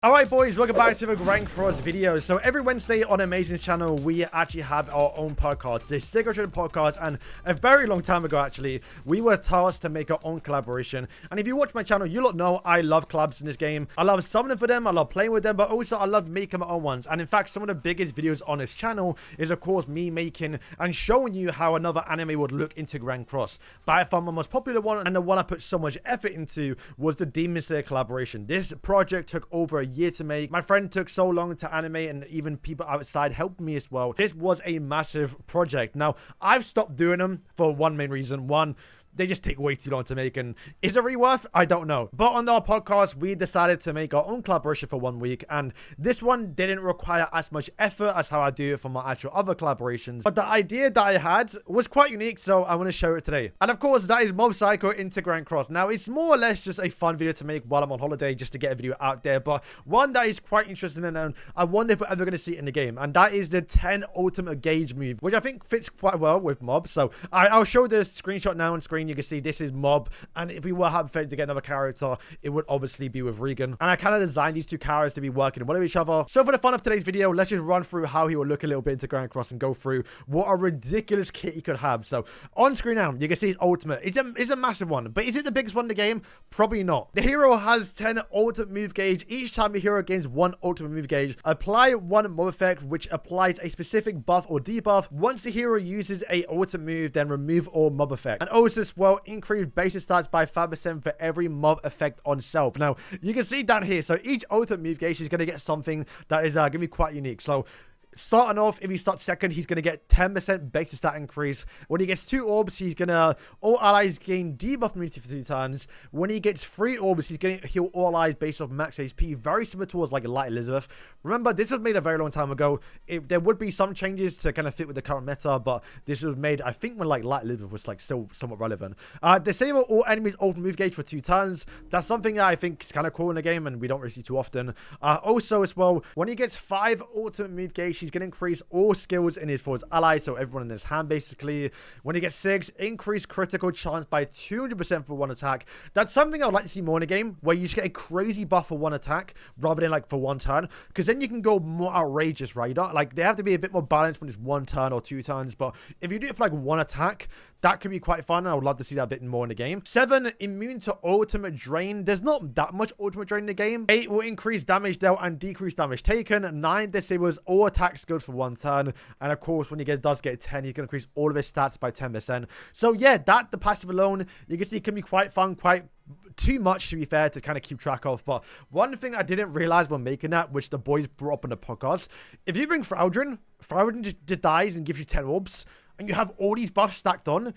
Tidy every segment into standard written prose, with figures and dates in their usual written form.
Alright boys, welcome back to the Rank Cross video. So every Wednesday on Amazing's channel, we actually have our own podcast, the Signature podcast, and a very long time ago actually, we were tasked to make our own collaboration. And if you watch my channel, you lot know I love collabs in this game. I love summoning for them, I love playing with them, but also I love making my own ones. And in fact, some of the biggest videos on this channel is of course me making and showing you how another anime would look into Rank Cross. By far my most popular one, and the one I put so much effort into, was the Demon Slayer collaboration. This project took over a year to make. My friend took so long to animate, and even people outside helped me as well. This was a massive project. Now, I've stopped doing them for one main reason. One, they just take way too long to make, and is it really worth? I don't know. But on our podcast, we decided to make our own collaboration for 1 week, and this one didn't require as much effort as how I do it for my actual other collaborations. But the idea that I had was quite unique, so I want to show it today. And of course, that is Mob Psycho into Grand Cross. Now, it's more or less just a fun video to make while I'm on holiday, just to get a video out there, but one that is quite interesting, and I wonder if we're ever going to see it in the game, and that is the 10 ultimate gauge move, which I think fits quite well with Mob. So I'll show the screenshot now on screen. You can see this is Mob, and if we were hypothetically to get another character, it would obviously be with REIGEN. And I kind of designed these two characters to be working with each other. So for the fun of today's video, let's just run through how he will look a little bit into Grand Cross and go through what a ridiculous kit he could have. So on screen now, you can see his ultimate. It's a massive one, but is it the biggest one in the game? Probably not. The hero has 10 ultimate move gauge. Each time the hero gains one ultimate move gauge, apply one mob effect, which applies a specific buff or debuff. Once the hero uses a ultimate move, then remove all mob effect. And also as well, increase basic stats by 5% for every mob effect on self. Now, you can see down here, so each ultimate move gauge is going to get something that is going to be quite unique. So starting off, if he starts second, he's going to get 10% basic stat increase. When he gets 2 orbs, he's going to all allies gain debuff immunity for 2 turns. When he gets 3 orbs, he's going to heal all allies based off max HP, very similar towards like a Light Elizabeth. Remember, this was made a very long time ago. There would be some changes to kind of fit with the current meta, but this was made, I think, when like Light Elizabeth was like still somewhat relevant. Disable all enemies ultimate move gauge for 2 turns. That's something that I think is kind of cool in the game, and we don't really see too often. Also as well, when he gets 5 ultimate move gauge, he's going to increase all skills in his force allies, so everyone in his hand basically. When he gets 6, increase critical chance by 200% for 1 attack. That's something I would like to see more in the game, where you just get a crazy buff for 1 attack rather than like for 1 turn, because then you can go more outrageous, right? You don't, like, they have to be a bit more balanced when it's 1 turn or 2 turns, but if you do it for like 1 attack, that could be quite fun, and I would love to see that a bit more in the game. 7, immune to ultimate drain. There's not that much ultimate drain in the game. 8 will increase damage dealt and decrease damage taken. 9 disables all attack skills for 1 turn. And of course, when he does get 10, he can increase all of his stats by 10%. So yeah, the passive alone, you can see it can be quite fun, quite too much to be fair to kind of keep track of. But one thing I didn't realize when making that, which the boys brought up on the podcast, if you bring Fraldrin just dies and gives you 10 orbs, and you have all these buffs stacked on,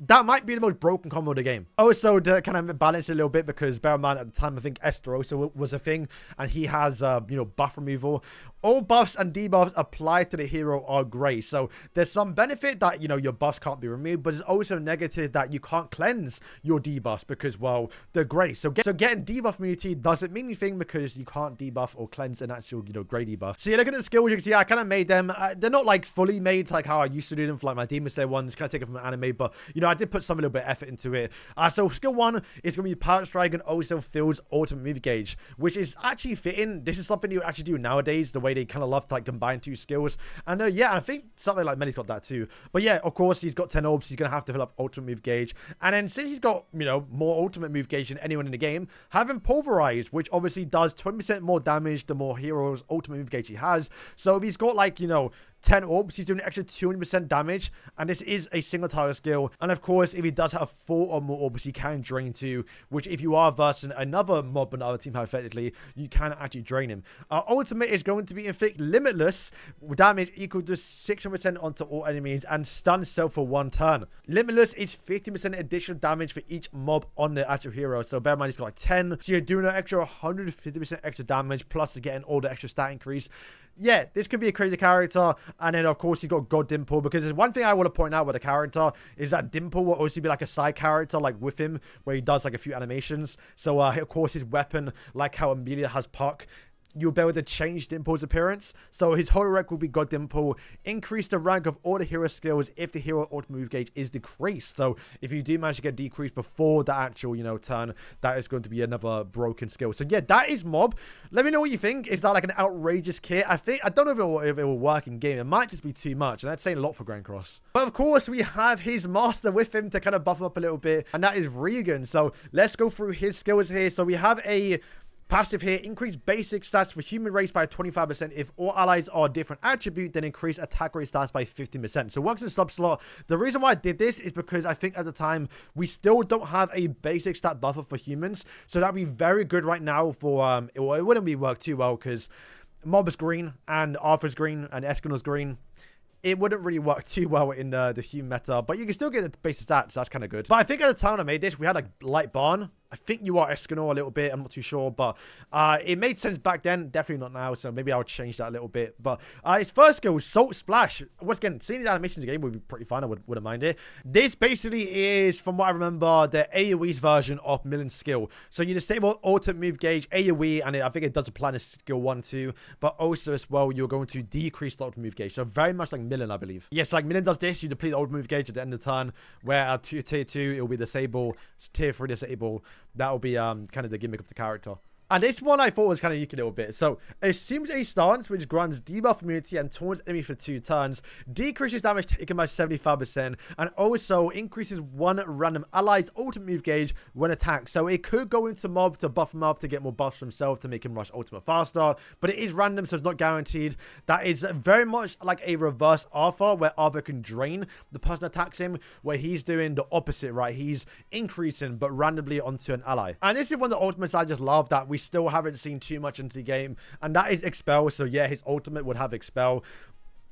that might be the most broken combo of the game. Also, to kind of balance it a little bit, because bear in mind, at the time, I think Esterosa was a thing, and he has, buff removal. All buffs and debuffs applied to the hero are great. So there's some benefit that, your buffs can't be removed, but it's also negative that you can't cleanse your debuffs because, well, they're great. So getting debuff immunity doesn't mean anything because you can't debuff or cleanse an actual, great debuff. So you're looking at the skills, you can see I kind of made them. They're not like fully made like how I used to do them for like my Demon Slayer ones, kind of take it from an anime, but, I did put some little bit of effort into it. So skill 1 is going to be Power Strike and also Field's ultimate move gauge, which is actually fitting. This is something you actually do nowadays, the way they kind of love to like combine 2 skills. And yeah, I think something like Melly's got that too. But yeah, of course, he's got 10 orbs. He's going to have to fill up ultimate move gauge. And then since he's got, more ultimate move gauge than anyone in the game, having Pulverize, which obviously does 20% more damage the more hero's ultimate move gauge he has. So if he's got like, 10 orbs, he's doing an extra 200% damage, and this is a single target skill. And of course, if he does have 4 or more orbs, he can drain 2, which if you are versing another mob on another team hypothetically, you can actually drain him. Ultimate is going to be inflict limitless damage equal to 600% onto all enemies and stun self for 1 turn. Limitless is 50% additional damage for each mob on the actual hero. So bear in mind, he's got like 10, so you're doing an extra 150% extra damage, plus you're getting all the extra stat increase. Yeah, this could be a crazy character. And then, of course, he's got God Dimple, because there's one thing I want to point out with the character is that Dimple will also be like a side character, like with him, where he does like a few animations. So, of course, his weapon, like how Amelia has Puck, you'll be able to change Dimple's appearance. So his holo rank will be God Dimple. Increase the rank of all the hero skills if the hero ultimate move gauge is decreased. So if you do manage to get decreased before the actual, you know, turn, that is going to be another broken skill. So yeah, that is Mob. Let me know what you think. Is that like an outrageous kit? I don't know if it will work in game. It might just be too much, and that's saying a lot for Grand Cross. But of course, we have his master with him to kind of buff him up a little bit, and that is REIGEN. So let's go through his skills here. So we have a passive here: increase basic stats for human race by 25%. If all allies are a different attribute, then increase attack rate stats by 15%. So works in sub slot. The reason why I did this is because I think at the time we still don't have a basic stat buffer for humans. So that'd be very good right now for it wouldn't be work too well because Mob is green and Arthur's green and Escanor's green. It wouldn't really work too well in the human meta, but you can still get the basic stats, so that's kind of good. But I think at the time I made this, we had a light barn. I think you are Escanor a little bit. I'm not too sure, but it made sense back then. Definitely not now, so maybe I'll change that a little bit. But his first skill was Salt Splash. Once again, seeing the animations in the game would be pretty fun. I wouldn't mind it. This basically is, from what I remember, the AoE's version of Millen's skill. So you disable ultimate move gauge, AoE, and I think it does apply to skill 1 too. But also as well, you're going to decrease the ultimate move gauge. So very much like Millen, I believe. Yes, like Millen does this. You deplete the ultimate move gauge at the end of the turn, where at tier 2, it will be disable. Tier 3 disable. That will be kind of the gimmick of the character. And this one I thought was kind of unique a little bit. So, assumes a stance which grants debuff immunity and taunts enemy for 2 turns, decreases damage taken by 75%, and also increases one random ally's ultimate move gauge when attacked. So, it could go into Mob to buff him up to get more buffs for himself to make him rush ultimate faster, but it is random, so it's not guaranteed. That is very much like a reverse Arthur, where Arthur can drain the person that attacks him, where he's doing the opposite, right? He's increasing, but randomly onto an ally. And this is one of the ultimates I just love that we still haven't seen too much into the game, and that is Expel. So yeah, his ultimate would have Expel.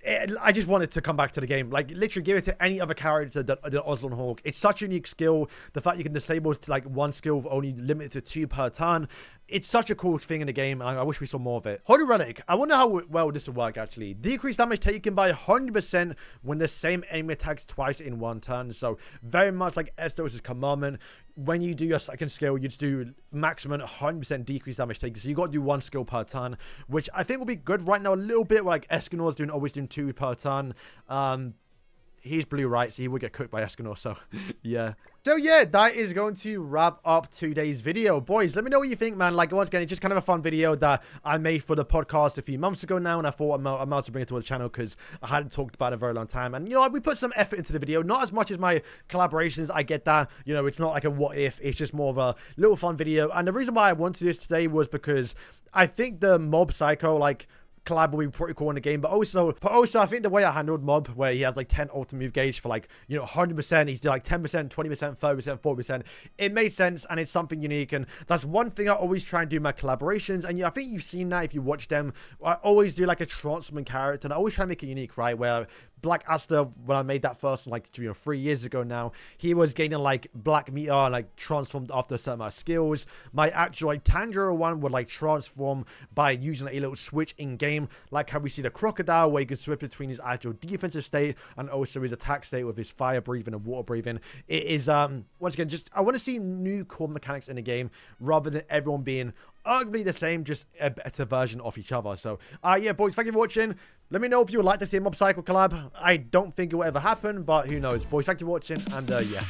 I just wanted to come back to the game. Like, literally give it to any other character than Oslin Hawk. It's such a unique skill. The fact you can disable to like 1 skill, only limited to 2 per turn. It's such a cool thing in the game, and I wish we saw more of it. Holy Relic. I wonder how well this would work, actually. Decrease damage taken by 100% when the same enemy attacks twice in 1 turn. So, very much like SDSGC Commandment. When you do your second skill, you just do maximum 100% decrease damage taken. So, you got to do 1 skill per turn, which I think will be good right now a little bit. Like, Escanor's always doing 2 per turn. He's blue, right? So he would get cooked by Escanor, so yeah. So yeah, that is going to wrap up today's video. Boys, let me know what you think, man. Like, once again, it's just kind of a fun video that I made for the podcast a few months ago now, and I thought I might as well bring it to the channel because I hadn't talked about it in a very long time. And, you know, we put some effort into the video, not as much as my collaborations. I get that. You know, it's not like a what if. It's just more of a little fun video. And the reason why I wanted this today was because I think the Mob Psycho, like, collab will be pretty cool in the game, but also I think the way I handled Mob, where he has like 10 ultimate move gauge for like, you know, 100%, he's doing like 10%, 20%, 30%, 40%. It made sense, and it's something unique, and that's one thing I always try and do in my collaborations. And yeah, I think you've seen that if you watch them. I always do like a transforming character, and I always try and make it unique, right? Where Black Aster, when I made that first, like, 3 years ago now, he was gaining like black meter and like transformed after a certain amount of skills. My actual like Tanjiro one would like transform by using like, a little switch in game, like how we see the Crocodile, where you can switch between his actual defensive state and also his attack state with his fire breathing and water breathing. It is once again, just I want to see new core mechanics in the game rather than everyone being arguably the same, just a better version of each other. So yeah, boys, thank you for watching. Let me know if you would like to see a Mob Psycho collab. I don't think it will ever happen, but who knows. Boys, thank you for watching, and yeah.